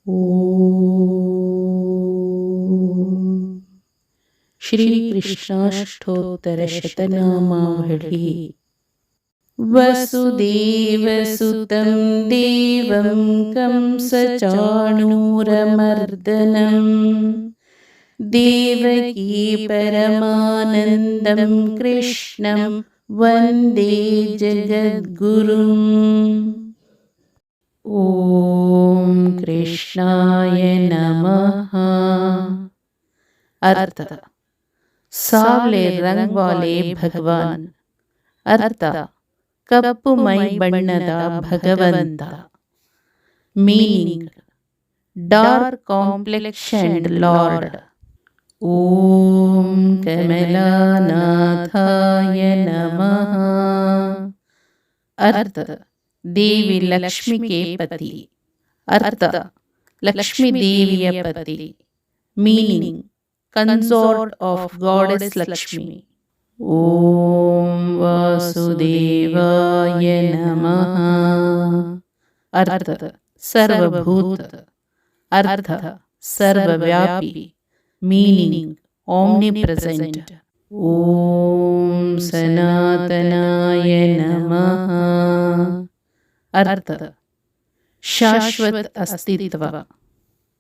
ಓಂ ಶ್ರೀ ಕೃಷ್ಣಾಷ್ಟೋತ್ತರಶತನಾಮಾವಳಿ. ವಸುದೇವಸುತಂ ದೇವಂ ಕಂಸಚಾಣೂರಮರ್ದನಂ ದೇವಕೀ ಪರಮಾನಂದಂ ಕೃಷ್ಣಂ ವಂದೇ ಜಗದ್ಗುರುಂ. ಓಂ ಕೃಷ್ಣಾಯ ನಮಃ. ಅರ್ಥ: ಸಾವ್ಲೆ ರಂಗ್ ವಾಲೆ ಭಗವಾನ್. ಅರ್ಥ: ಕಪ್ಪು ಮೈ ಬಣ್ಣದ ಭಗವಂತ. Meaning: dark complexioned lord. ಓಂ ಕಮಲಾನಾಥಾಯ ನಮಃ. ಅರ್ಥ: ದೇವಿ ಲಕ್ಷ್ಮಿ ಕೆ ಪತಿ. ಅರ್ಥ: ಲಕ್ಷ್ಮೀ ದೇವಿಯ ಪತಿ. Meaning: consort of goddess Lakshmi. ಓಂ ವಾಸುದೇವಾಯ ನಮಃ. ಅರ್ಥ: ಸರ್ವಭೂತ. ಅರ್ಥ: ಸರ್ವವ್ಯಾಪಿ. ಮೀನಿಂಗ್: ಆಮ್ನಿಪ್ರೆಸೆಂಟ್. ಓಂ ಸನಾತನಾಯ ನಮಃ. ಅರ್ಥ: ಶಾಶ್ವತ ಅಸ್ತಿತ್ವ.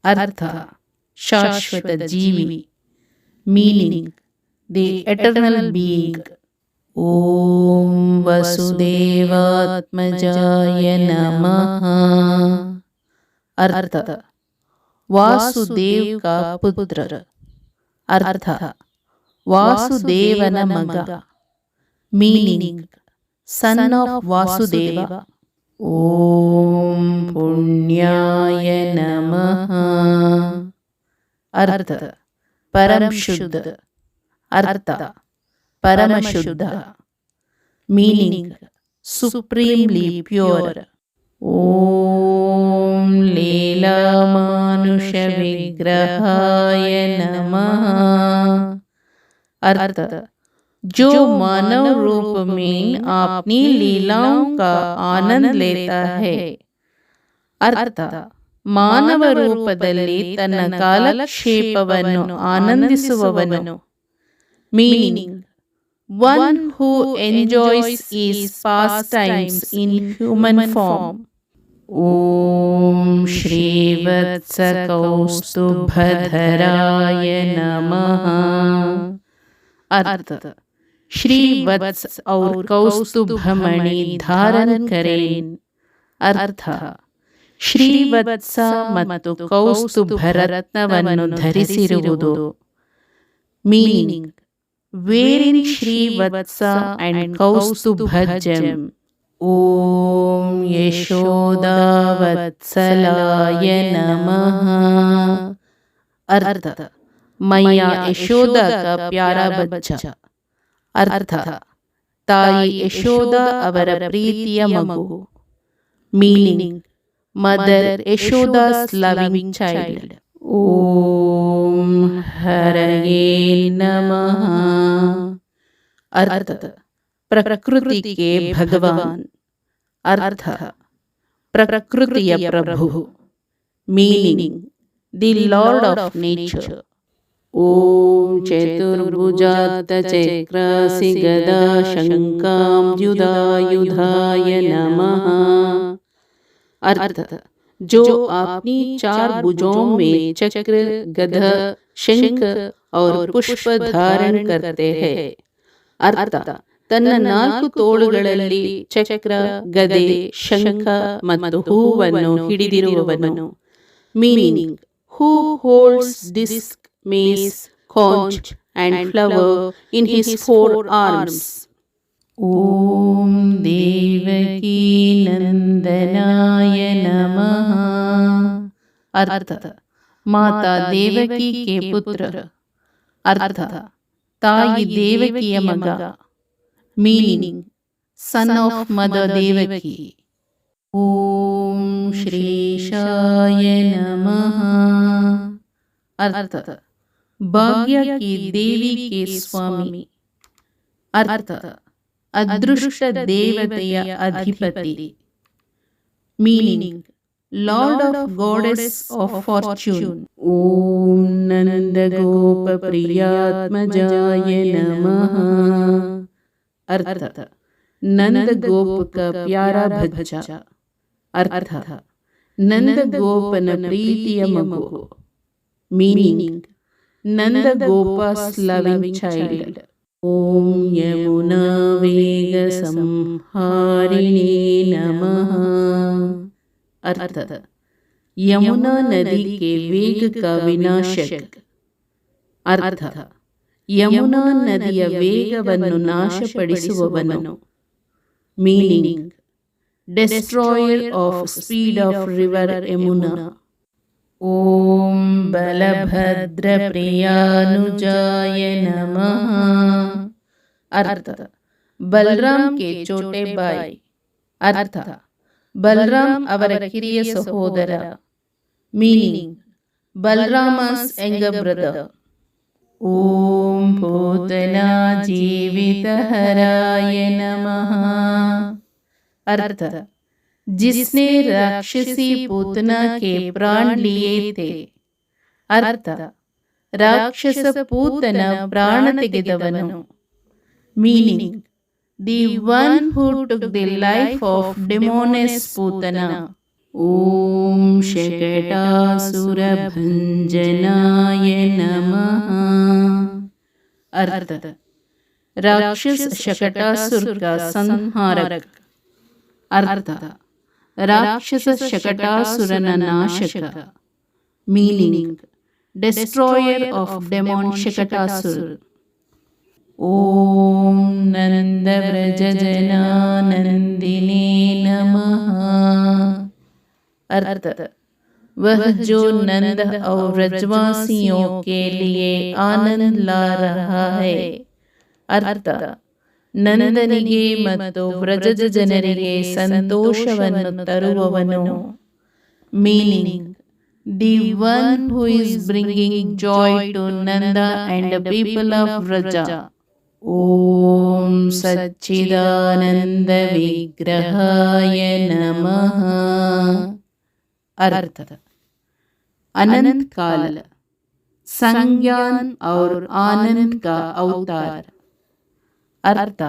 ಅರ್ಥ: ಶಾಶ್ವತ ಜೀವಿ. Meaning: the eternal being. ಓಂ ವಸುದೇವಾತ್ಮಜಾಯ ನಮಃ. ಅರ್ಥ: ವಾಸುದೇವ್ ಕಾ ಪುತ್ರ. ಅರ್ಥ: ವಾಸುದೇವನ ಮಗ. Meaning: son of Vasudeva. ಓಂ ಪುಣ್ಯಾಯ ನಮಃ. ಅರ್ಥ: ಪರಂ ಶುದ್ಧ. ಅರ್ಥ: ಪರಮಶುದ್ಧ. Meaning: supremely pure. ಓಂ ಲೀಲಾಮಾನುಷ ವಿಗ್ರಹಾಯ ನಮಃ. अर्थ जो मानव रूप में अपनी लीलाओं का आनंद लेता है. अर्थ ಮಾನವ ರೂಪದಲ್ಲಿ ತನ್ನ ಕಾಲಕ್ಷೇಪವನ್ನು ಆನಂದಿಸುವವನು. Meaning: one who enjoys his pastimes in human form. ಓಂ ಶ್ರೀವತ್ಸ ಕೌಸ್ತುಭಧರಾಯ ನಮಃ. अर्थ श्री वत्स और कौस्तुभमणि धारण करें. अर्थ ಶ್ರೀವತ್ಸ ಮತ್ತು ಕೌಸ್ತುಭ ರತ್ನವನ್ನು ಧರಿಸಿರುವುದು. Meaning: wearing Srivatsa and Kaustubha gem. ಓಂ ಯಶೋದಾವತ್ಸಲಾಯ ನಮಃ. अर्थ मैया यशोदा का प्यारा बच्चा. अर्थ ताई यशोदा ಅವರ ಪ್ರೀತಿಯ ಮಗು. Meaning: mother Yashoda's loving child. ಓಂ ಹರಯೇ ನಮಃ. अर्थ ಪ್ರಕೃತಿ ಕೆ ಭಗವಾನ್. अर्थ ಪ್ರಕೃತಿಯ ಪ್ರಭು. Meaning: the lord of nature. ಓಂ ಚತುರ್ಭುಜಾತ ಚಕ್ರಾಸಿ ಗದಾ ಶಂಕಾಂಬ್ಯುಧಾಯುಧಾಯ ನಮಃ. अर्थ जो अपनी चार भुजों में चक्र, गदा, शंख और पुष्प धारण करते हैं. अर्थ ತನ್ನ ನಾಲ್ಕು ತೋಳುಗಳಲ್ಲಿ ಚಕ್ರ, ಗದೆ, ಶಂಖ ಮತ್ತು ಹೂವನ್ನು ಹಿಡಿದಿರುವವನು. Meaning: who holds disc, mace, conch and flower in his four arms. ಓಂ ದೇವಕೀ ನಂದನಾಯ ನಮಃ. अर्थ ಮಾತಾ ದೇವಕಿ ಕೆ ಪುತ್ರ. अर्थ ತಾಯಿ ದೇವಕಿಯ ಮಗ. Meaning: son of mother Devaki. ಓಂ ಶ್ರೀಶಾಯ ನಮಃ. अर्थ ಭಾಗ್ಯ ಕಿ ದೇವಿ ಕೆ ಸ್ವಾಮಿ. अर्थ ಅದೃಷ್ಟ ದೇವತೆಯ ಅಧಿಪತಿ. Meaning: Lord of Goddess of Fortune. Om Nanda Gopa Priyatmajaya Namaha. अर्थ नंद गोप का प्यारा बच्चा. अर्थ नंद गोपन प्रीतिಯ ಮಗು. Meaning Nanda Gopa's loving child. Om Yamuna Vega Samharine Namaha. अर्थ यमुना नदी के वेग का विनाशक. अर्थ ಯಮುನಾ ನದಿಯ ವೇಗವನ್ನು ನಾಶಪಡಿಸುವವನು. Meaning destroyer of speed of river Yamuna. ಓಂ ಬಲಭದ್ರ ಪ್ರಿಯಾನುಜಾಯ ನಮಃ. अर्थ ಬಲರಾಮ್ ಕೆ ಚೋಟೆ ಬಾಯ್. अर्थ ಬಲರಾಮ್ ಅವರ ಕಿರಿಯ ಸಹೋದರ. Meaning Balram's younger brother. ಓಂ ಪೂತನಾ जीवितहराय नमः. अर्थ जिसने राक्षसी पूतना के प्राण लिए थे. अर्थ ರಾಕ್ಷಸ ಪೂತನ ಪ್ರಾಣ ತೆಗೆದವನು. Meaning the one who took the life of demoness Putana. ಓಂ ಶಕಟಾಸುರ ಭಂಜನಾಯ ನಮಃ. अर्थ राक्षस शकटासुर का संहारक. अर्थ राक्षस शकटासुरನ ನಾಶಕ. Meaning destroyer of demon Shakatasura. ಓಂ ನಂದ ವ್ರಜ ಜನಾನಂದಿನೇ ನಮಃ. अर्थ वह जो नंद और व्रजवासियों के लिए आनंद ला रहा है. अर्थ ನಂದನಿಗೆ ಮತ್ತು ವ್ರಜದ ಜನರಿಗೆ ಸಂತೋಷವನ್ನು ತರುವವನು. Meaning the one who is bringing joy to Nanda and people of Vraja. ಓಂ ಸಚ್ಚಿದಾನಂದ ವಿಗ್ರಹಾಯ ನಮಃ. अर्थ अनंत काल संज्ञान और आनंद का अवतार. अर्थ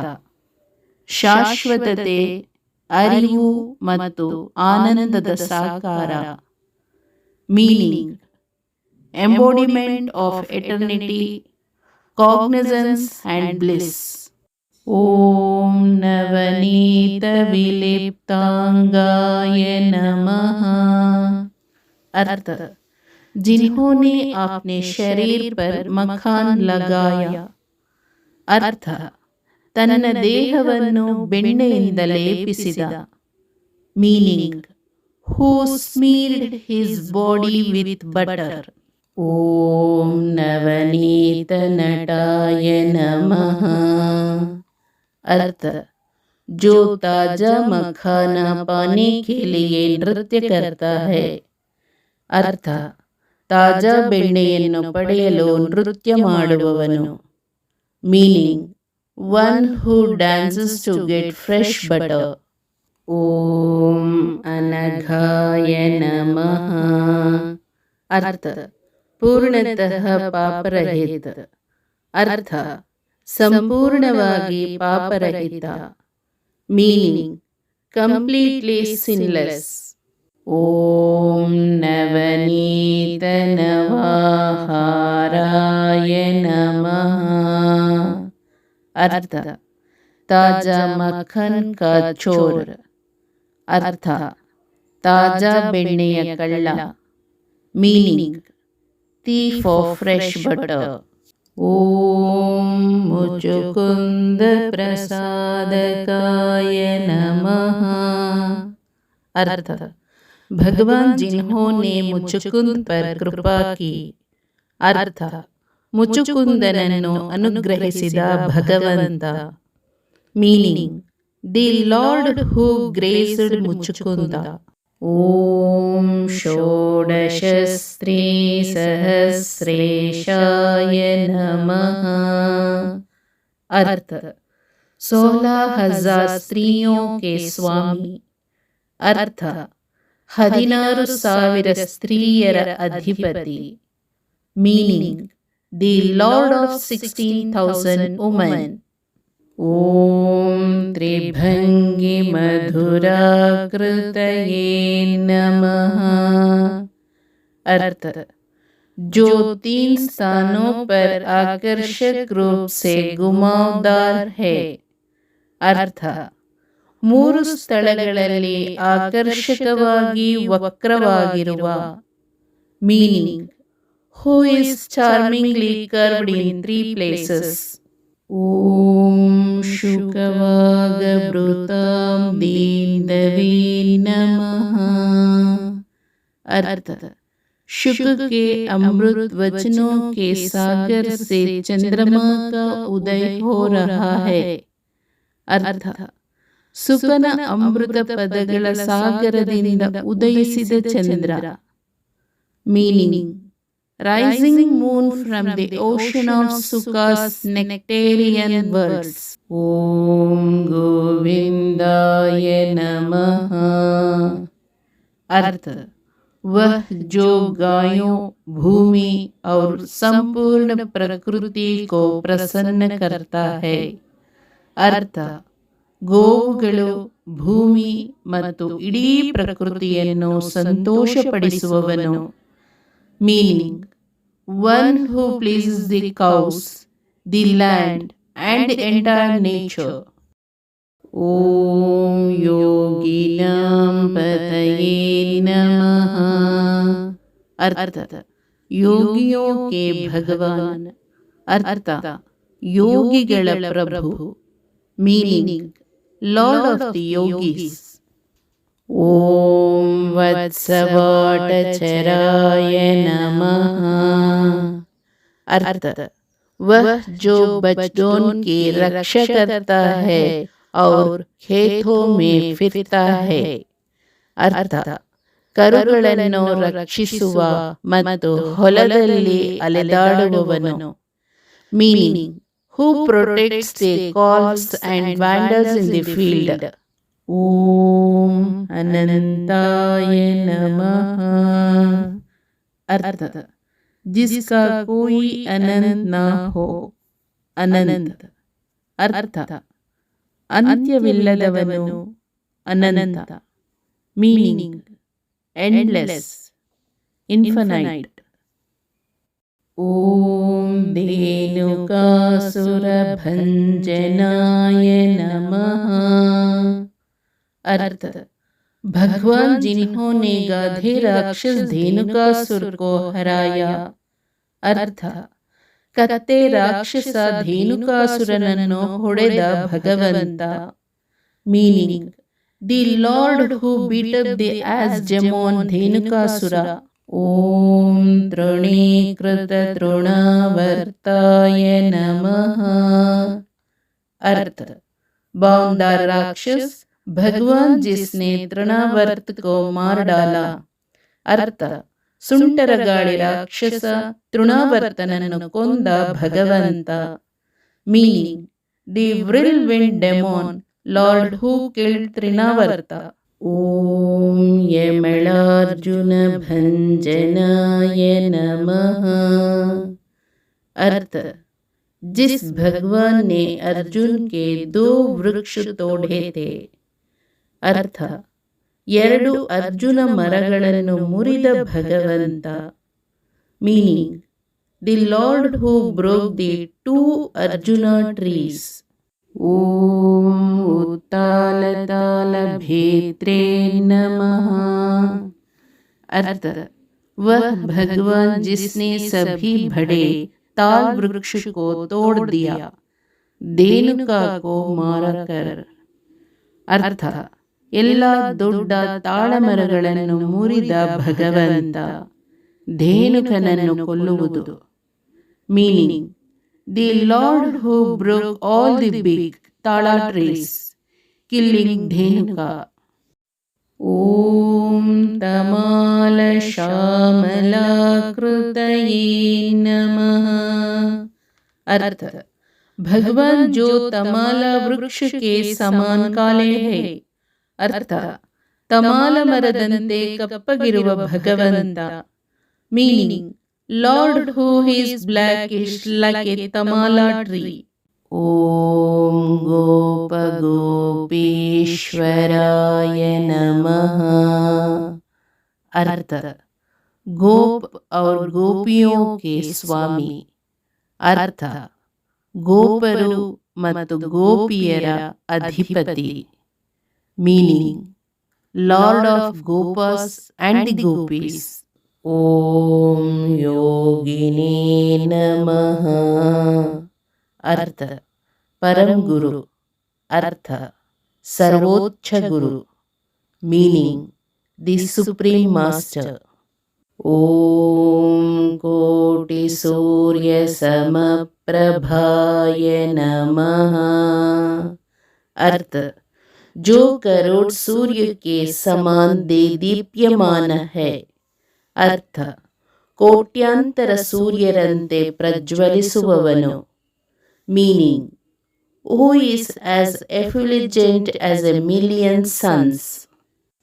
ಶಾಶ್ವತತೆ, ಅರಿವು ಮತ್ತು ಆನಂದದ ಸಾಕಾರ. Meaning embodiment of eternity, cognizance and bliss. ಓಂ ನವನೀತ ವಿಲಿಪ್ತಾಂಗಾಯ ನಮಃ. अर्थ जिन्होंने अपने शरीर पर मखान लगाया. अर्थ ತನ್ನ ದೇಹವನ್ನು ಬೆಣ್ಣೆಯಿಂದ ಲೇಪಿಸಿದ. Meaning who smeared his body with butter. ಓಂ ನವನೀತ ನಟಾಯ ನಮಃ. अर्थ जो ताजा मखाना पाने के लिए नृत्य करता है. अर्थ ತಾಜಾ ಬೆಣ್ಣೆಯನ್ನು ಪಡೆಯಲು ನೃತ್ಯ ಮಾಡುವವನು. Meaning one who dances to get fresh butter. ಓಂ ಅನಘಾಯ ನಮಃ. अर्थ ಪೂರ್ಣತಃ ಪಾಪರಹಿತ. अर्थ ಸಂಪೂರ್ಣವಾಗಿ ಪಾಪರಹಿತ. Meaning completely sinless. ಓಂ ನವನೀತ ನವಾಹಾರಾಯ ನಮಃ. अर्थ ತಾಜಾ ಮಖನ್ ಕಾ ಚೋರ್. अर्थ ತಾಜಾ ಬೆಣ್ಣೆಯ ಕಳ್ಳ. Meaning thief of fresh butter. ಓಂ ಮುಚುಕುಂದ ಪ್ರಸಾದಕಾಯ ನಮಃ. अर्थ भगवान जिन्होंने मुचुकुंद पर कृपा की. अर्थ ಮುಚುಕುಂದನನ್ನು ಅನುಗ್ರಹಿಸಿದ ಭಗವಂತ. ಮೀನಿಂಗ್ ದಿ ಲಾರ್ಡ್ ಹೂ ಗ್ರೇಸ್ಡ್ ಮುಚುಕುಂದ. ಓಂ ಷೋಡಶ ಸ್ತ್ರೀ ಸಹಸ್ರೇಶಾಯ ನಮಃ. अर्थ 16,000 स्त्रियों के स्वामी. अर्थ 16,000 ಸ್ತ್ರೀಯರ ಅಧಿಪತಿ. Meaning the lord of 16,000 women. ಓಂ ತ್ರಿಭಂಗಿ ಮಧುರಾಕೃತಯೇ ನಮಃ. अर्थ जो 3 स्थानों पर आकर्षक रूप से घुमावदार है. अर्थ 3 ಸ್ಥಳಗಳಲ್ಲಿ ಆಕರ್ಷಕವಾಗಿ ವಕ್ರವಾಗಿರುವ. Meaning who is charmingly curved in 3 places. ಓಂ ಶುಕವಾಗಭೃತಾಂ ದೀನವೇ ನಮಃ. अर्थ शुक के अमृत वचनों के सागर से चंद्रमा का उदय हो रहा है. अर्थ ಸುಕನ ಅಮೃತ ಪದಗಳ ಸಾಗರದಿಂದ ಉದಯಿಸಿದ ಚಂದ್ರ. Meaning rising moon from the ocean of Shuka's nectarean words. ಓಂ ಗೋವಿಂದಾಯ ನಮಃ. अर्थ वह जो गायों, भूमि और संपूर्ण प्रकृति को प्रसन्न करता है. अर्थ ಗೋವುಗಳು, ಭೂಮಿ ಮತ್ತು ಇಡೀ ಪ್ರಕೃತಿಯನ್ನು ಸಂತೋಷಪಡಿಸುವವನು. Meaning one who pleases the cows, the land and the entire nature. ಓಂ ಯೋಗಿನಾಂ ಪತಯೇ ನಮಃ. अर्थ ಯೋಗಿಯೋ ಕೆ ಭಗವಾನ್. अर्थ ಯೋಗಿಗಳ ಪ್ರಭು. Meaning lord of the yogis. ಓಂ ವತ್ಸವಾಟಚರಾಯ ನಮಃ. अर्थ वह जो बच्चों की रक्षा करता है और खेतों में फिरता है. अर्थ ಕರುಗಳನ್ನು ರಕ್ಷಿಸುವ ಮತ್ತು ಹೊಲದಲ್ಲಿ ಅಲೆದಾಡುವವನು. Meaning who protects the calves and wanders in the field. ಓಂ ಅನಂತಾಯ ನಮಃ. अर्थ जिसका कोई अनंत ना हो. अनंत अर्थ ಅಂತ್ಯವಿಲ್ಲದವನು, ಅನಂತ. Meaning endless, infinite. ಓಂ ಧೇನುಕಾಸುರಭಂಜನಾಯ ನಮಃ. अर्थ भगवान जिन्होंने गाधे राक्षस धेनुकासुर को हराया. अर्थ ಕತ್ತೆ ರಾಕ್ಷಸ ಧೇನುಕಾಸುರನನ್ನು ಹೊಡೆದ ಭಗವಂತ. Meaning the lord who beat up the ass demon Dhenukasura. ಓಂ ತೃಣೀಕೃತ ತೃಣಾವರ್ತಾಯ ನಮಃ. अर्थ बाउंडर राक्षस भगवान जिसने तृणावर्त को मार डाला. अर्थ ಸುಂಟರಗಾಳಿ ರಾಕ್ಷಸ ತೃಣಾವರ್ತನನ್ನು ಕೊಂದ ಭಗವಂತ. Meaning the whirlwind demon lord who killed Trinavarta. ಓಂ ಯಮಳಾರ್ಜುನ ಭಂಜನಾಯ ನಮಃ. अर्थ जिस भगवान ने अर्जुन के 2 वृक्ष तोड़े थे. अर्थ 2 ಅರ್ಜುನ ಮರಗಳನ್ನು ಮುರಿದ ಭಗವಂತ. Meaning the lord who broke the 2 arjuna trees. ಓಂ ಉತ್ತಾಲತಾಲ ಭೇತ್ರೇ ನಮಃ. अर्थ वह भगवान जिसने सभी बड़े ताल वृक्ष को तोड़ दिया, धेनुका को मारकर. अर्थ ಎಲ್ಲ ದೊಡ್ಡ ತಾಳಮರಗಳನ್ನು ಮುರಿದ ಭಗವಂತ, ಧೇನುಕನನ್ನು ಕೊಲ್ಲುವುದು. Meaning the lord who broke all the big tala trees, killing Dhenuka. ಓಂ ತಮಾಲ ಶ್ಯಾಮಲಾಕೃತಯೇ ನಮಃ. अर्थ भगवान जो तमाला वृक्ष के समान काले है. अर्थ ತಮಾಲ ಮರದಂತೆ ಕಪ್ಪಗಿರುವ ಭಗವಂತ. Meaning, lord who is blackish like a tamala tree. ಓಂ ಗೋಪ ಗೋಪೀಶ್ವರಾಯ नमः। अर्थ, गोप और गोपियों के स्वामी। अर्थ, ಗೋಪರು ಮತ್ತು ಗೋಪಿಯರ ಅಧಿಪತಿ. Meaning, lord of gopas and the gopis. ಓಂ ಯೋಗಿನೇ ನಮಃ. अर्थ, परम गुरु. अर्थ, सर्वोच्च गुरु. Meaning, the supreme master. ओम कोटि सूर्य समप्रभाय नमः। अर्थ, जो करोड़ सूर्य के समान दीप्यमान है. अर्थ, ಕೋಟ್ಯಾಂತರ ಸೂರ್ಯರಂತೆ ಪ್ರಜ್ವಲಿಸುವವನು. Meaning, who is as effulgent as a million suns.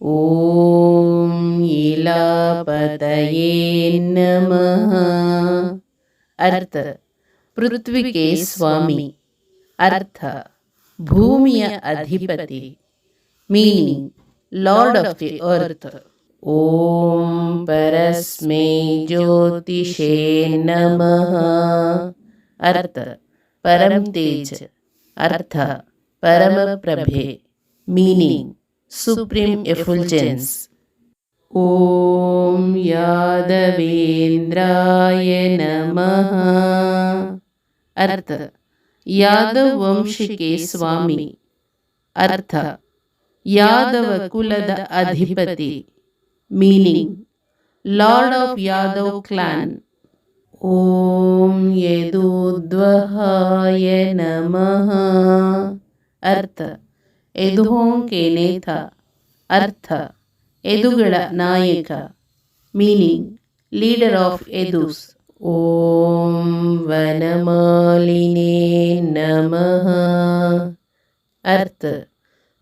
Om Ilapataye Namaha. अर्थ, पृथ्वी के स्वामी. अर्थ, भूमिಯ ಅಧಿಪತಿ. Meaning, Lord of the earth. ओम परस्मै ज्योतिषे नमः. अर्थ, परम तेज. अर्थ, परम प्रभे. Meaning, supreme एफुल्जेंस. ओम यादवेंद्राय नमः. अर्थ, यादव वंश के स्वामी. अर्थ, यादव कुलद अधिपति. Meaning, lord of Yadava clan. ओम यदुद्वहाय नमः. अर्थ, यदुओं के नेता. अर्थ, यदुಗಳ ನಾಯಕ. Meaning, leader of Yadus. ओम वनमालिने नमः. अर्थ,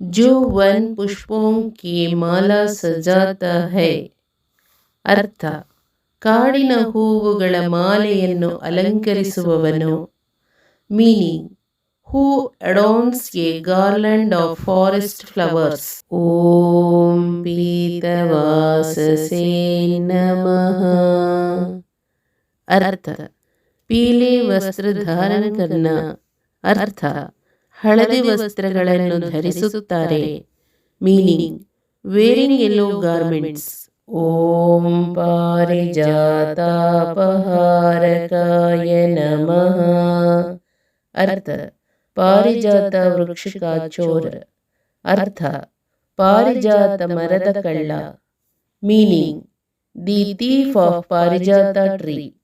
जो वन पुष्पों की माला सजाता है. अर्थ, ಕಾಡಿನ ಹೂವುಗಳ ಮಾಲೆಯನ್ನು ಅಲಂಕರಿಸುವವನು. Meaning, who adorns a garland of forest flowers. ಓಂ ಪೀತವಾಸಸೇ ನಮಃ. अर्थ, पीले वस्त्र धारण करना. अर्थ, ಹಳದಿ ವಸ್ತ್ರಗಳನ್ನು ಧರಿಸುತ್ತಾರೆ. Meaning, wearing yellow garments. ಓಂ ಪಾರಿಜಾತಾಪಹಾರಕಾಯ ನಮಃ. अर्थ, ಪಾರಿಜಾತ ವೃಕ್ಷ ಕಾ ಚೋರ. अर्थ, ಪಾರಿಜಾತ ಮರದ ಕಳ್ಳ. ಮೀನಿಂಗ್, ದಿ ಥೀಫ್ ಆಫ್ ಪಾರಿಜಾತ ಟ್ರೀ.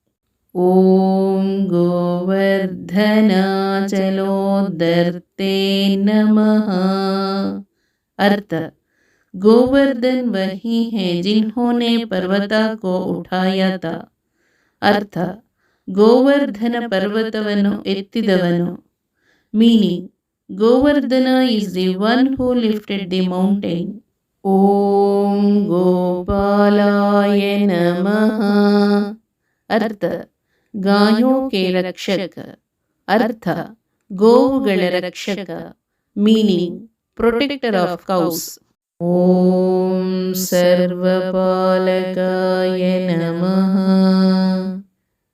ಓಂ ಗೋವರ್ಧನಾಚಲೋದರ್ತೆ ನಮಃ. अर्थ, गोवर्धन वही है जिन्होंने पर्वता को उठाया था. अर्थ, ಗೋವರ್ಧನ ಪರ್ವತವನ್ನು ಎತ್ತಿದವನು. Meaning, Govardhan is the one who lifted the mountain. ಓಂ ಗೋಪಾಲಾಯ ನಮಃ. अर्थ, गायों के रक्षक. अर्थ, ಗೋವುಗಳ ರಕ್ಷಕ. Meaning, protector of cows. ಓಂ ಸರ್ವಪಾಲಕಾಯ ನಮಃ.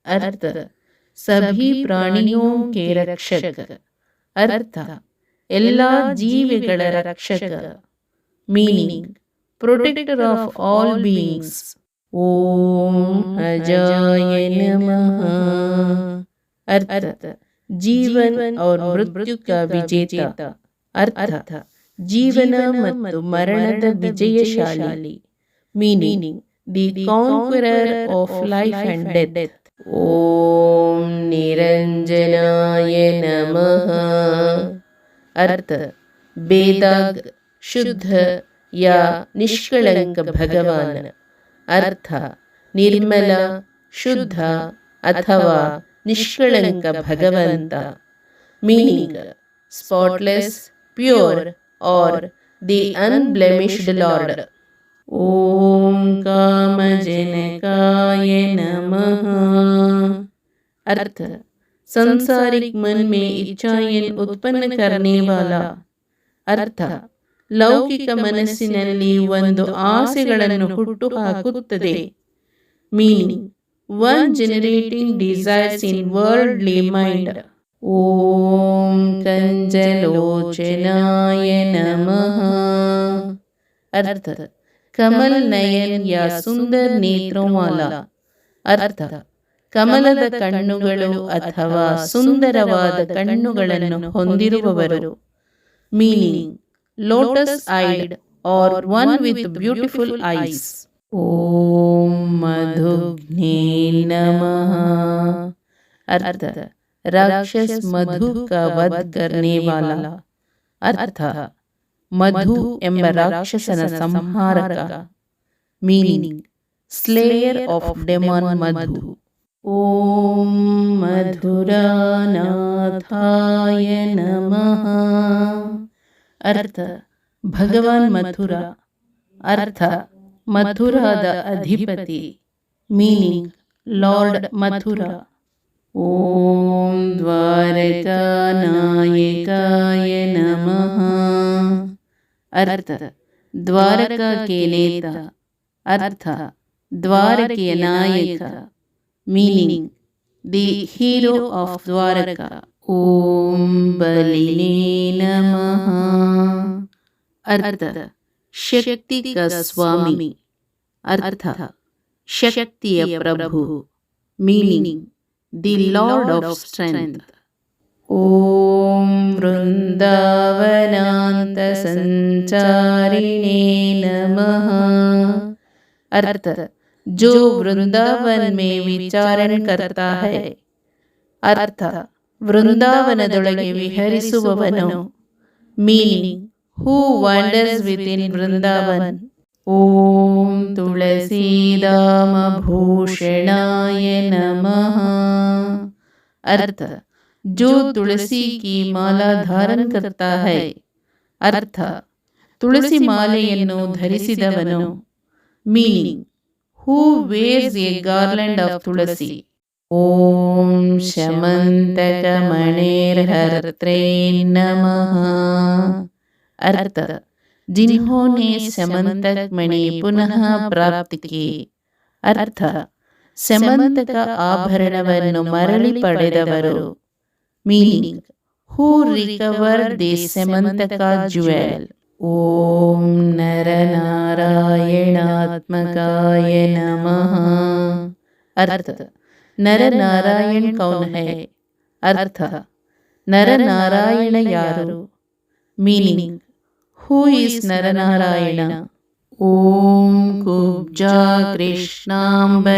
अर्थ, सभी प्राणियों के रक्षक. अर्थ, ಎಲ್ಲ ಜೀವಿಗಳ ರಕ್ಷಕ. Meaning, protector of all beings. ಓಂ अजाय नमः. अर्थ, जीवन और मृत्यु का विजेता. अर्थ, ಜೀವನ ಮತ್ತು ಮರಣದ ವಿಜಯಶಾಲಿ. Meaning, the conqueror of life and death. ಓಂ ನಿರಂಜನಾಯ ನಮಃ. अर्थ, बेदाग, शुद्ध या निष्कलंक भगवान. अर्थ, निर्मल, शुद्ध अथवा निष्कलंक भगवंत. मीनिंग, स्पॉटलेस, प्योर और द अनब्लेमिश्ड लॉर्ड. ಓಂ कामजनकाय नमः। अर्थ संसारिक मन में इच्छाएं उत्पन्न करने वाला। ಅರ್ಥ ಲೌಕಿಕ ಮನಸ್ಸಿನಲ್ಲಿ ಒಂದು ಆಸೆಗಳನ್ನು ಹುಟ್ಟು ಹಾಕುತ್ತದೆ. ಮೀನಿಂಗ್ ಒನ್ ಜನರೇಟಿಂಗ್ ಡಿಸೈರ್ಸ್ ಇನ್ ವರ್ಲ್ಡ್ಲಿ ಮೈಂಡ್. ಓಂ ಕಂಜಲೋಚನಾಯ ನಮಃ। अर्थ कमल नयन या सुंदर नेत्रों वाला। अर्थ ಕಮಲದ ಕಣ್ಣುಗಳು ಅಥವಾ ಸುಂದರವಾದ ಕಣ್ಣುಗಳನ್ನು ಹೊಂದಿರುವವರು. Meaning lotus eyed are one with beautiful eyes. ಓಂ ಮಧುಘ್ನೇ ನಮಃ। अर्थ राक्षस मधु का वध करने वाला। अर्थ ಮಧು ಎಂಬ ರಾಕ್ಷಸನ ಸಂಹಾರಕ. Meaning slayer of demon Madhu. ಓಂ ಮಧುರಾನಾಥಾಯ ನಮಃ। अर्थ ಭಗವಾನ್ ಮಥುರ. अर्थ ಮಥುರಾದ ಅಧಿಪತಿ. Meaning lord Mathura. ಓಂ ದ್ವಾರಕಾನಾಯಕಾಯ ನಮಃ। अर्थ द्वारका के नेता। अर्थ द्वारಕೆಯ ನಾಯಕ. Meaning the hero of Dwarka. ಓಂ ಬಲಿನೇ ನಮಃ। अर्थ ಶಕ್ತಿ का ಸ್ವಾಮಿ. अर्थ ಶಕ್ತಿಯ ಪ್ರಭು. Meaning the lord of strength. ಓಂ वृंदावनांत संचारिणे नमः। अर्थ जो वृंदावन में विचारण करता है. अर्थ ವೃಂದಾವನದೊಳಗೆ ವಿಹರಿಸುವವನು. Meaning who wonders with in Vrindavan. ಓಂ ತುಳಸೀದಾಮ ಭೂಷಣಾಯ ನಮಃ। अर्थ जो तुलसी की माला धारण करता है. अर्थ ತುಳಸಿ ಮಾಲೆಯನ್ನು ಧರಿಸಿದವನು. Meaning who wears a garland of tulsi. ಓಂ ಶಮಂತಕ ಮಣೇರ್ಹರ್ತ್ರೇ ನಮಃ। अर्थ जिन्होंने समंतक मणि पुनः प्राप्त की. अर्थ ಸಮಂತಕ ಆಭರಣವನ್ನು ಮರಳಿ ಪಡೆದವರು. Meaning who recover the Syamantaka jewel. ಓಂ ನರನಾರಾಯಣಾತ್ಮಕಾಯ ನಮಃ। अर्थ ನರನಾರಾಯಣ ಕೌನ್ ಹೈ. अर्थ ನರನಾರಾಯಣ ಯಾರು. Meaning who is Naranarayana. ಓಂ ಕುಬ್ಜಾ ಕೃಷ್ಣಾಂಬರಧರಾಯ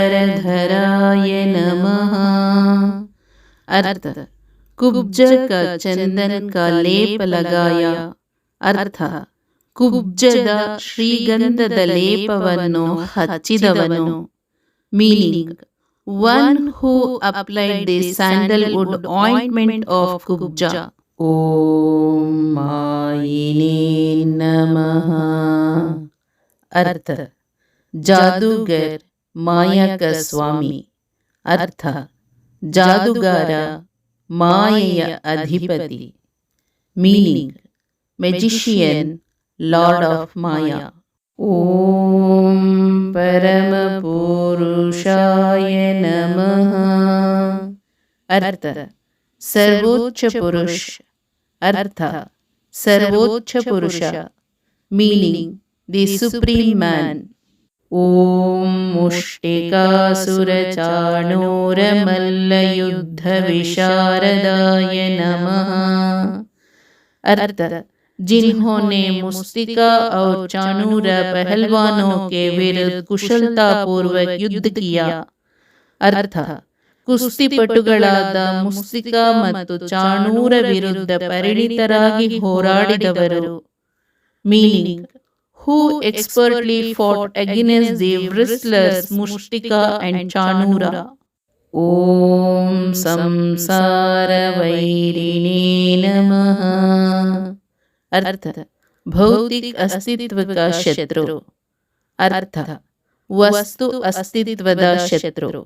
ನಮಃ। अर्थ कुब्ज का चंदन का लेप लगाया. अर्थ ಕುಬ್ಜದ ಶ್ರೀಗಂಧದ ಲೇಪವನ್ನು ಹಚ್ಚಿದವನು. Meaning one who applied the sandalwood ointment of Kubja. ಓಂ ಮಾಯಿನೇ ನಮಃ। अर्थ जादूगर माया का स्वामी. अर्थ ಜಾದುಗಾರ ಮಾಯೆಯ ಅಧಿಪತಿ. Meaning magician lord of maya. ಓಂ ಪರಮ ಪುರುಷಾಯ ನಮಃ। अर्थ सर्वोच्च पुरुष. अर्थ सर्वोच्च पुरुष. Meaning the supreme man. ಓಂ ಮುಷ್ಟಿಕಾಸುರಚಾಣೂರಮಲ್ಲಯುದ್ಧ विशारदाय नमः। अर्थ जिन्होंने मुस्तिका और चाणूर पहलवानों के विरुद्ध कुशलता पूर्वक युद्ध किया. अर्थ ಕುಸ್ತಿಪಟುಗಳಾದ ಮುಸ್ತಿಕಾ ಮತ್ತು ಚಾಣೂರ ವಿರುದ್ಧ ಪರಿಣಿತರಾಗಿ ಹೋರಾಡಿದವರು. Meaning who expertly fought against the wrestlers Mushtika and Chanura. Om Samsara Vairine Namaha। अर्थ भौतिक अस्तित्व का शत्रु. ಅರ್ಥ ವಸ್ತು ಅಸ್ತಿತ್ವದ ಶತ್ರು.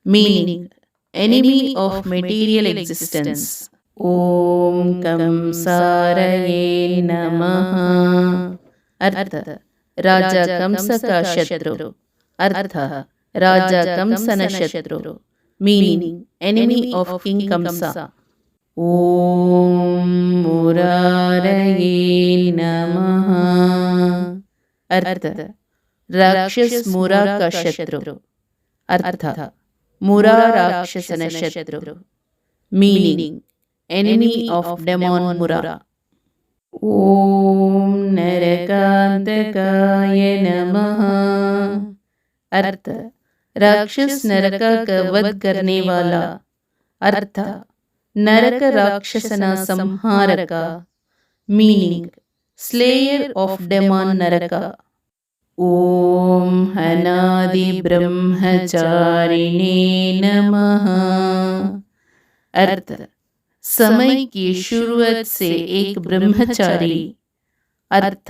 Meaning enemy of material existence. ಓಂ ಕಂಸಾರಯೇ ನಮಃ. ಅರ್ಥ ರಾಜ ಕಂಸ का ಶತ್ರು. ಅರ್ಥ ರಾಜ ಕಂಸನ ಶತ್ರು. ಮೀನಿಂಗ್ ಎನಿಮಿ ಆಫ್ ಕಿಂಗ್ ಕಂಸ. ಓಂ ಮುರಾರಯೇ ನಮಃ. ಅರ್ಥ ರಾಕ್ಷಸ ಮುರಾ का ಶತ್ರು. ಅರ್ಥ ಮುರಾ ರಾಕ್ಷಸನ ಶತ್ರು. Meaning enemy of demon Mura. ಓಂ ನರಕಾಂತಕಾಯ ನಮಃ. अर्थ राक्षस नरक का वध करने वाला. अर्थ नरक राक्षसना संहारक. मीनिंग स्लेयर ऑफ डेमन नरक. ओम अनादि ब्रह्मचारिणे नमः. अर्थ समय की शुरुआत से एक ब्रह्मचारी. अर्थ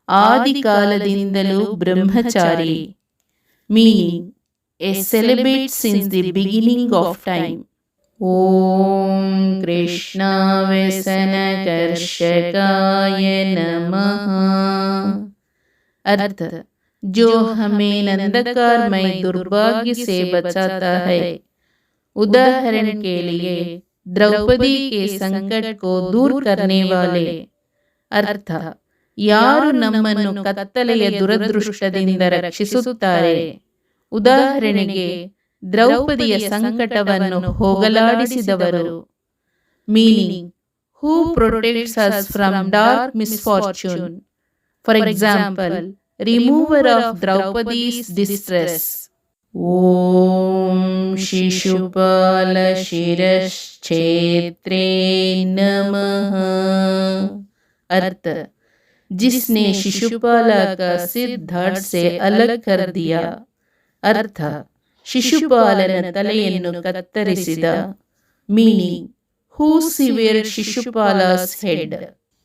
आदि कालದಿಂದಲೂ ब्रह्मचारी. Meaning a celibate since the beginning of time. Om Krishna व्यसनकर्षकाय नमः. अर्थ जो हमें नंदकारमय दुर्भाग्य से बचाता है. उदाहरण के लिए द्रौपदी के संकट को दूर करने वाले. अर्थ ಯಾರು ನಮ್ಮನ್ನು ಕತ್ತಲೆಯ ದುರದೃಷ್ಟದಿಂದ ರಕ್ಷಿಸುತ್ತಾರೆ. ಉದಾಹರಣೆಗೆ ದ್ರೌಪದಿಯ ಸಂಕಟವನ್ನು ಹೋಗಲಾಡಿಸಿದವರು. Meaning who protects us from dark misfortune. For example remover of Draupadi's distress. ಓಂ ಶಿಶುಪಾಲ ಶಿರಶ್ಚೇತ್ರೇ नमः. अर्थ जिसने शिशुपाल का सिर धड़ से अलग कर दिया. अर्थ ಶಿಶುಪಾಲನ ತಲೆಯನ್ನು ಕತ್ತರಿಸಿದ. ಮೀನಿಂಗ್ ಹೂ ಸಿವೆರ್ಡ್ ಶಿಶುಪಾಲಸ್ ಹೆಡ್.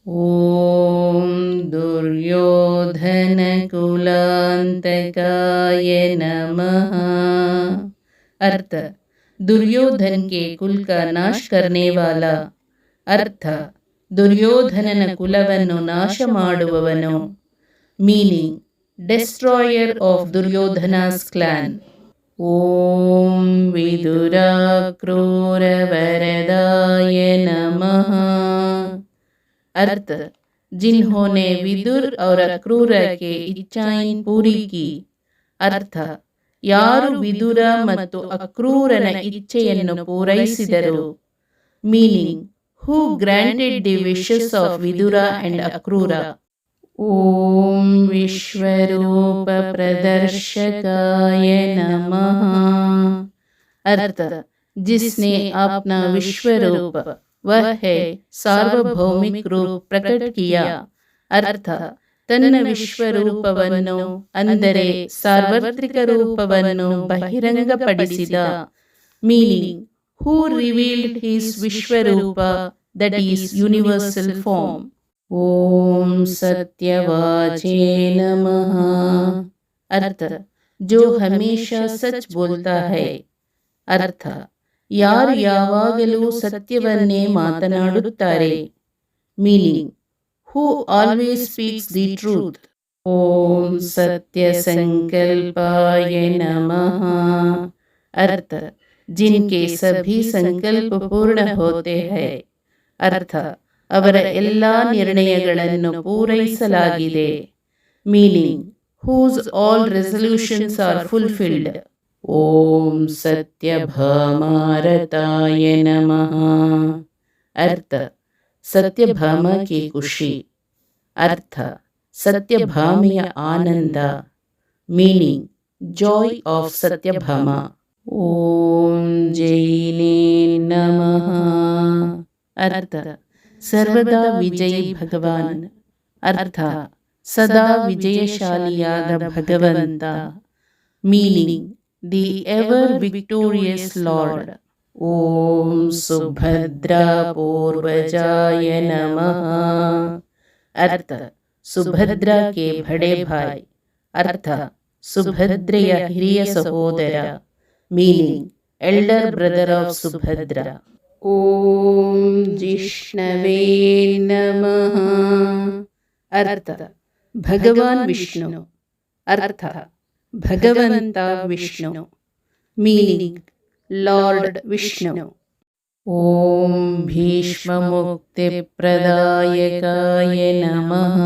ಓಂ ದುರ್ಯೋಧನ ಕುಲಾಂತಕಾಯ ನಮಃ. अर्थ दुर्योधन के कुल का नाश करने वाला. अर्थ ದುರ್ಯೋಧನನ ಕುಲವನ್ನು ನಾಶ ಮಾಡುವವನು. Meaning destroyer of Duryodhana's clan. ಓಂ ವಿದುರಾ ಕ್ರೂರ ವರದಾಯ ನಮಃ. अर्थ जिन्होंने विदुर और अक्रूर के इच्छाएं पूरी की. अर्थ ಯಾರು ವಿದುರ ಮತ್ತು ಅಕ್ರೂರನ ಇಚ್ಛೆಯನ್ನು ಪೂರೈಸಿದರು. Meaning who granted the wishes of Vidura and Akrura. Om Vishwarupa Pradarshakaya Namaha. अर्थ जिसने अपना विश्वरूप वह है सार्वभौमिक रूप प्रकट किया. अर्थ ತನ್ನ ವಿಶ್ವರೂಪವನ್ನು ಅಂದರೆ ಸಾರ್ವತ್ರಿಕ ರೂಪವನ್ನು ಬಹಿರಂಗಪಡಿಸಿದ. Meaning who revealed his Vishwarupa, that is universal form. Om Satyavache Namaha. अर्थ जो हमेशा सच बोलता है. अर्थ ಯಾರು ಯಾವಾಗಲೂ ಸತ್ಯವನ್ನೇ ಮಾತನಾಡುತ್ತಾರೆ. Meaning who always speaks the truth. Om Satya Sankalpaya Namaha. अर्थ जिनके सभी संकल्प पूर्ण होते हैं. अर्थ ಅವರ ಎಲ್ಲ ನಿರ್ಣಯಗಳನ್ನು ಪೂರೈಸಲಾಗಿದೆ. Meaning whose all resolutions are fulfilled. ಓಂ सत्यभामारताय नमः. अर्थ सत्यभामा की खुशी. अर्थ सत्यभामिಯ ಆನಂದ. Meaning joy of Satyabhama. ಓಂ ಜೈನೇ ನಮಃ. अर्थ सर्वदा विजयी भगवान. अर्थ सदा विजयशालियाದ ಭಗವಂತ. Meaning the ever victorious lord. ಓಂ ಸುಭದ್ರಾ पूर्वजाय नमः. अर्थ सुभद्रा के बड़े भाई ಅರ್ಥ ಸುಭದ್ರೆಯ ಹಿರಿಯ ಸಹೋದರ, meaning elder brother of Subhadra. ಓಂ ಜಿಷ್ಣವೇ ನಮಃ. ಅರ್ಥ ಭಗವಾನ್ ವಿಷ್ಣು. ಅರ್ಥ ಭಗವಂತ ವಿಷ್ಣು. Meaning lord Vishnu. ಓಂ ಭೀಷ್ಮ ಮುಕ್ತಿ प्रदायकाय नमः.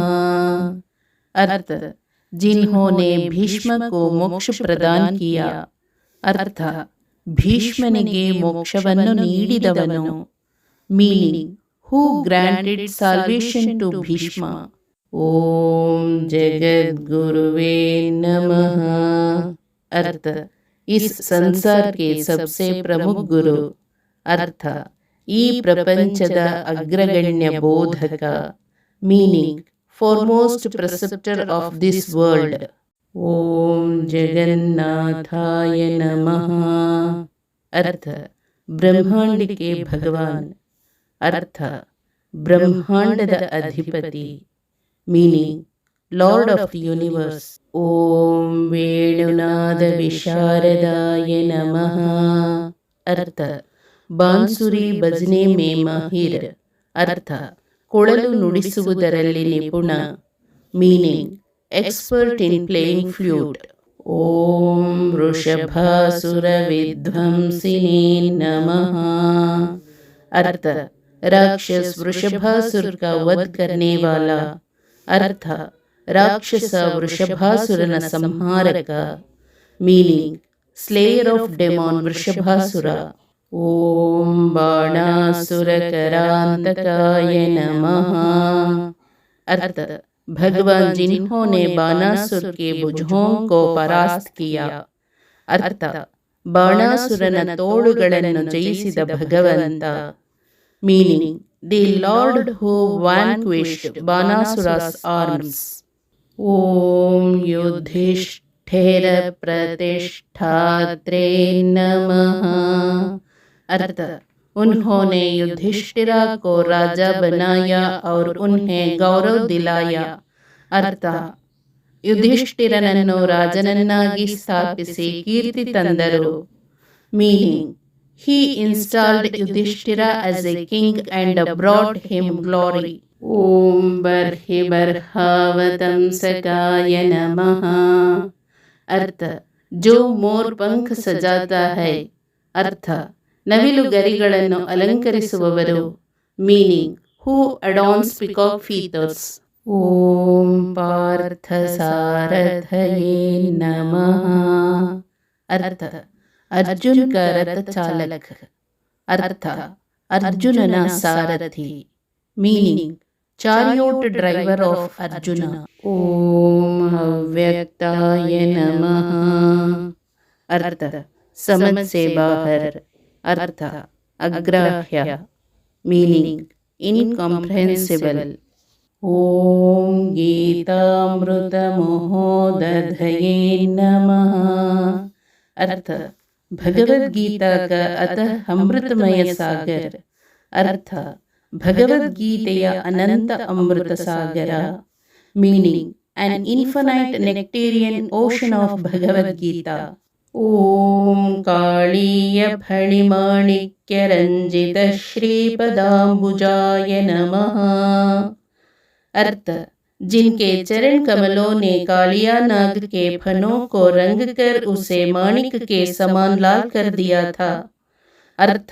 अर्थ जिन्होंने भीष्म को मोक्ष प्रदान किया. अर्थ ಭೀಷ್ಮನಿಗೆ ಮೋಕ್ಷವನ್ನು ನೀಡಿದವನು. Meaning who granted salvation to Bhishma. ಓಂ ಜಗದ್ಗುರುವೇ ನಮಃ. अर्थ इस संसार के सबसे प्रमुख गुरु. अर्थ ಈ ಪ್ರಪಂಚದ ಅಗ್ರಗಣ್ಯ ಬೋಧಕ. Meaning foremost preceptor of this world. ಓಂ ಜಗನ್ನಾಥಾಯ ನಮಃ. अर्थ ಬ್ರಹ್ಮಾಂಡ के ಭಗವಾನ್. अर्थ ಬ್ರಹ್ಮಾಂಡದ ಅಧಿಪತಿ. Meaning lord of the universe. ಓಂ ವೇಣುನಾದ ವಿಶಾರದಾಯ ನಮಃ. अर्थ ಬಾನ್ಸುರಿ ಭಜನೆ ಮೇ ಮಾಹಿರ್. ಅರ್ಥ ಕೊಳಲು ನುಡಿಸುವುದರಲ್ಲಿ ನಿಪುಣ. Meaning expert in playing flute. ಓಂ ವೃಷಭಾಸುರ ವಿಧ್ವಂಸಿನೇ ನಮಃ. अर्थ राक्षस वृषभासुर का वध करने वाला. अर्थ राक्षस वृषभासुरನ ಸಂಹಾರಕ. Meaning slayer of demon Vrishabhasura. ಓಂ ಬಾಣಾಸುರ करांतकाय नमः. अर्थ भगवान जिन्होंने बाणासुर के भुजों को परास्त किया. अर्थ ಬಾಣಾಸುರನ ತೋಳುಗಳನ್ನು ಜಯಿಸಿದ ಭಗವಂತ. Meaning the lord who vanquished Banasura's arms. ಓಂ ಯುಧಿಷ್ಠಿರ ಪ್ರತಿಷ್ಠಾತ್ರೇ ನಮಃ. अर्थ उन्होंने युधिष्ठिरा को राजा बनाया और उन्हें गौरव दिलाया. अर्थ ಯುಧಿಷ್ಠಿರನನ್ನು ರಾಜನನ್ನಾಗಿ ಸ್ಥಾಪಿಸಿ ಕೀರ್ತಿ ತಂದರು. Meaning he installed Yudhishthira as a king and brought him glory. ಓಂ ಬರ್ಹಿ ಬರ್ಹಾವತಂಸಕಾಯ ನಮಃ. अर्थ जो मोर पंख सजाता है. अर्थ ನವಿಲು ಗರಿಗಳನ್ನು ಅಲಂಕರಿಸುವವರು. Meaning who adorns peacock feathers. ಓಂ ಪಾರ್ಥ ಸಾರಥಯೇ ನಮಃ. अर्थ अर्जुन का रथ चालक. अर्थ अर्जुनನ ಸಾರಥಿ. Meaning chariot driver of Arjuna. ಓಂ ಅವ್ಯಕ್ತಾಯ ನಮಃ. अर्थ समझ से बाहर. अर्थ अग्राह्य. Meaning incomprehensible. ओम गीतामृत महोदधये नमः. अर्थ भगवद गीता का अतः अमृतमय सागर. अर्थ भगवद गीತೆಯ ಅನಂತ ಅಮೃತ ಸಾಗರ. Meaning an infinite nectarian ocean of Bhagavad Gita. ಓಂ ಕಾಳೀಯ ಫಣಿಮಾಣಿಕ್ಯ ರಂಜಿತ ಶ್ರೀಪದಾಂಬುಜಾಯ ನಮಃ. अर्थ जिनके चरण कमलों ने कालिया नाग के फनों को रंग कर उसे माणिक के समान लाल कर दिया था. अर्थ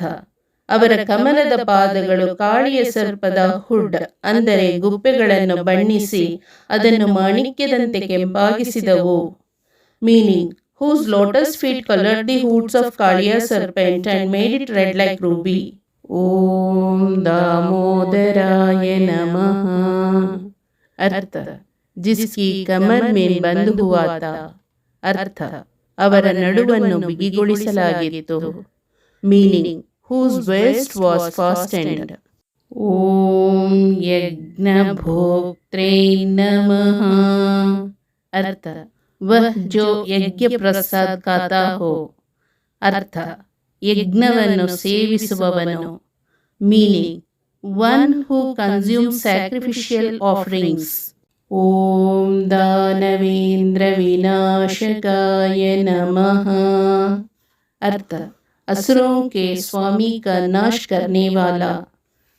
ಅವರ ಕಮಲದ ಪಾದಗಳು ಕಾಳಿಯ ಸರ್ಪದ ಹುಡ್ ಅಂದರೆ ಗುಪ್ಪೆಗಳನ್ನು ಬಣ್ಣಿಸಿ ಅದನ್ನು ಮಾಣಿಕ್ಯದಂತೆ ಕೆಂಪಾಗಿಸಿದವು. Meaning whose lotus feet colored the hoods of Kaliya serpent and made it red like ruby. Om Damodaraaya Namaha. अर्थ जिसकी कमर में बंद हुआ था. अर्थ ಅವರ ನಡುವನ್ನು ಬಿಗಿಗೊಳಿಸಲಾಗಿತ್ತು. Meaning whose waist was fastened. ಓಂ ಯಜ್ಞಭೋಕ್ತ್ರೇ ನಮಃ. अर्थ वह जो यज्ञ प्रसाद खाता हो. अर्थ ಯಜ್ಞವನ್ನು ಸೇವಿಸುವವನು. Meaning one who consume sacrificial offerings. ओम दानवेंद्र विनाशकाय नमः। अर्थ, असुरों के स्वामी का नाश करने वाला।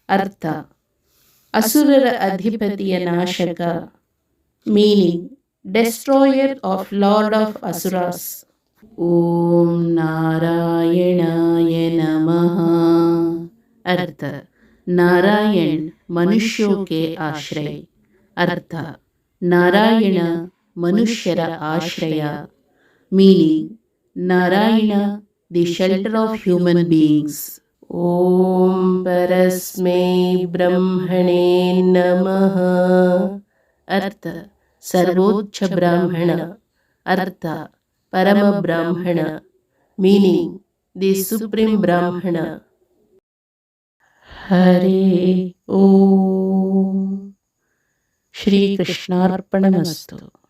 अर्थ, असुरर अधिपतिಯ ನಾಶಕ। Meaning, destroyer of lord of asuras. ಓಂ ನಾರಾಯಣಾಯ ನಮಃ। अर्थ, नारायण मनुष्यों के आश्रय। अर्थ, नारायण मनुष्यर आश्रय। Meaning, Narayana the shelter of human beings. ओम परस्मै ब्रह्मणे नमः। अर्थ, सर्वोच्च ब्राह्मण। अर्थ, परम ब्राह्मण। मीनिंग, द सुप्रीम ब्राह्मण। हरे ओम। श्री कृष्णार्पणमस्तु।